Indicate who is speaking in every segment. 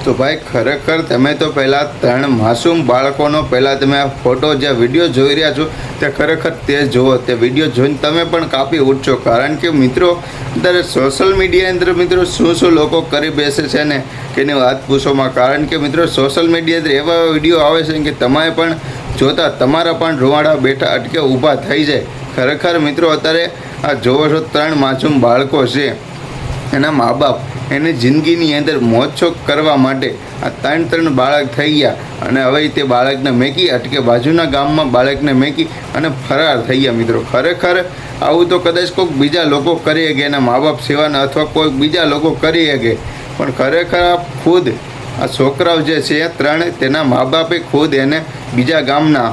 Speaker 1: તો ભાઈ ખરેખર તમે તો પહેલાં 3 માસૂમ બાળકોનો પહેલાં તમે આ ફોટો જે વિડીયો જોઈ રહ્યા છો તે ખરેખર તે જુઓ, તે વિડીયો જોઈને તમે પણ કાપી ઉઠશો. કારણ કે મિત્રો અત્યારે સોશિયલ મીડિયા અંદર મિત્રો શું લોકો કરી બેસે છે ને કે એની વાત પૂછોમાં. કારણ કે મિત્રો સોશિયલ મીડિયા અંદર એવા વિડીયો આવે છે કે તમે પણ જોતા તમારા પણ રૂવાડા બેઠા અટકે ઊભા થઈ જાય. ખરેખર મિત્રો અત્યારે આ જોવો છો 3 માસૂમ બાળકો છે, એના મા બાપ એની જિંદગીની અંદર મોજશોખ કરવા માટે આ 3 બાળક થઈ ગયા અને હવે તે બાળકને મેકી અટકે બાજુના ગામમાં બાળકને મેકી અને ફરાર થઈ ગયા. મિત્રો ખરેખર આવું તો કદાચ કોઈક બીજા લોકો કરી શકે, એના મા બાપ સિવાયના અથવા કોઈક બીજા લોકો કરી શકે, પણ ખરેખર આ ખુદ આ છોકરાઓ જે છે 3 તેના મા બાપે ખુદ એને બીજા ગામના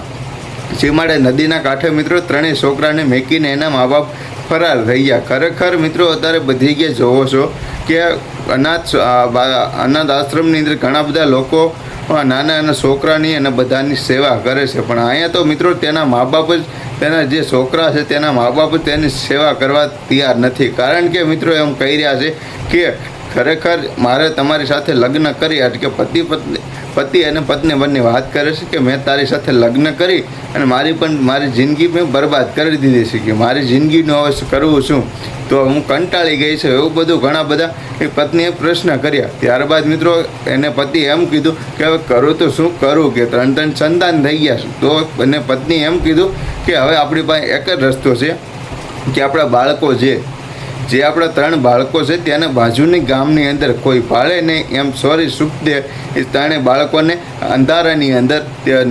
Speaker 1: સીમાડે નદીના કાંઠે મિત્રો 3 છોકરાને મેકીને એના મા બાપ ફરાર થઈ ગયા. ખરેખર મિત્રો અત્યારે બધી જગ્યાએ જોવો છો કે અનાથ આશ્રમની અંદર ઘણા બધા લોકો નાના છોકરાની અને બધાની સેવા કરે છે, પણ અહીંયા તો મિત્રો તેના મા બાપ જ તેના જે છોકરા છે તેના મા બાપ જ તેની સેવા કરવા તૈયાર નથી. કારણ કે મિત્રો એમ કહી રહ્યા છે કે ખરેખર મારે તમારી સાથે લગ્ન કરી કે પતિ અને પત્ની બંને વાત કરે છે કે મેં તારી સાથે લગ્ન કરી અને મારી જિંદગી મેં બરબાદ કરી દીધી છે, કે મારી જિંદગીનું હવે કરવું શું, તો હું કંટાળી ગઈ છે, એવું બધું ઘણા બધા એ પત્નીએ પ્રશ્ન કર્યા. ત્યારબાદ મિત્રો એને પતિ એમ કીધું કે હવે કરું તો શું કરું, કે 3 સંતાન થઈ ગયા છે. તો એને પત્નીએ એમ કીધું કે હવે આપણી પાસે એક જ રસ્તો છે કે આપણા બાળકો જે આપણા 3 બાળકો છે તેને બાજુની ગામની અંદર કોઈ ભાળે નહીં એમ સુખ દે એ 3 બાળકોને અંધારાની અંદર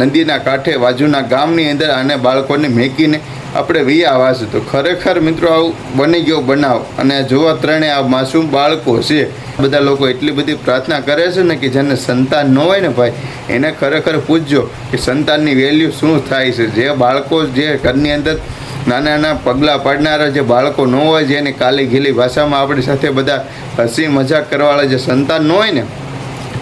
Speaker 1: નદીના કાંઠે બાજુના ગામની અંદર આને બાળકોને મેકીને આપણે વિયાવા છે. તો ખરેખર મિત્રો આવું બની ગયો બનાવ. અને જોવા 3 આ માસૂમ બાળકો છે, બધા લોકો એટલી બધી પ્રાર્થના કરે છે ને કે જેને સંતાન ન હોય ને ભાઈ એને ખરેખર પૂછજો કે સંતાનની વેલ્યુ શું થાય છે. જે બાળકો જે ઘરની અંદર નાના પગલાં પાડનારા જે બાળકો ન હોય, જેને કાલી ઘીલી ભાષામાં આપણી સાથે બધા હસી મજાક કરવાવાળા જે સંતાન ન હોય ને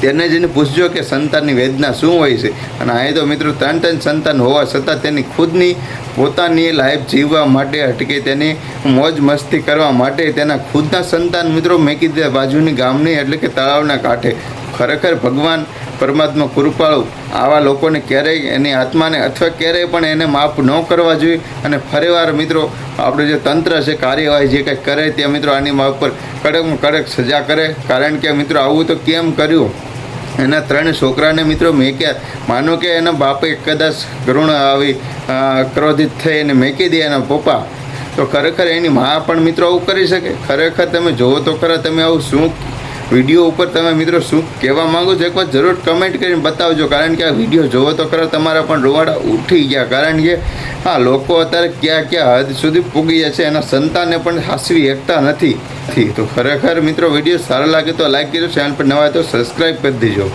Speaker 1: તેને જઈને પૂછજો કે સંતાનની વેદના શું હોય છે. અને અહીં તો મિત્રો 3 સંતાન હોવા છતાં તેની ખુદની પોતાની લાઈફ જીવવા માટે અટકે તેની મોજ મસ્તી કરવા માટે તેના ખુદના સંતાન મિત્રો મેકી દે બાજુની ગામની એટલે કે તળાવના કાંઠે. ખરેખર ભગવાન પરમાત્મા કૃપાળુ આવા લોકોને ક્યારેય એની આત્માને અથવા ક્યારેય પણ એને માફ ન કરવા જોઈએ. અને ફરીવાર મિત્રો આપણે જે તંત્ર છે કાર્યવાહી જે કંઈક કરે ત્યાં મિત્રો આની ઉપર કડકમાં કડક સજા કરે. કારણ કે મિત્રો આવું તો કેમ કર્યું, એના 3 છોકરાને મિત્રો મેક્યા, માનો કે એના બાપે કદાચ કરુણ આવી ક્રોધિત થઈ અને મેકી દે એના પપ્પા, તો ખરેખર એની મા પણ મિત્રો આવું કરી શકે. ખરેખર તમે જોવો તો ખરા તમે આવું શું વિડીયો ઉપર તમે મિત્રો શું કહેવા માગો છો એકવાર જરૂર કમેન્ટ કરીને બતાવજો. કારણ કે આ વિડીયો જોવો તો ખરા તમારા પણ રૂવાડા ઉઠી ગયા. કારણ કે હા લોકો અત્યારે ક્યાં હદ સુધી પૂગી જાય છે, એના સંતાનને પણ હાંસવી શકતા નથી. તો ખરેખર મિત્રો વિડીયો સારો લાગે તો લાઈક કરજો, ચેનલ પર નવા તો સબસ્ક્રાઈબ કરી દેજો.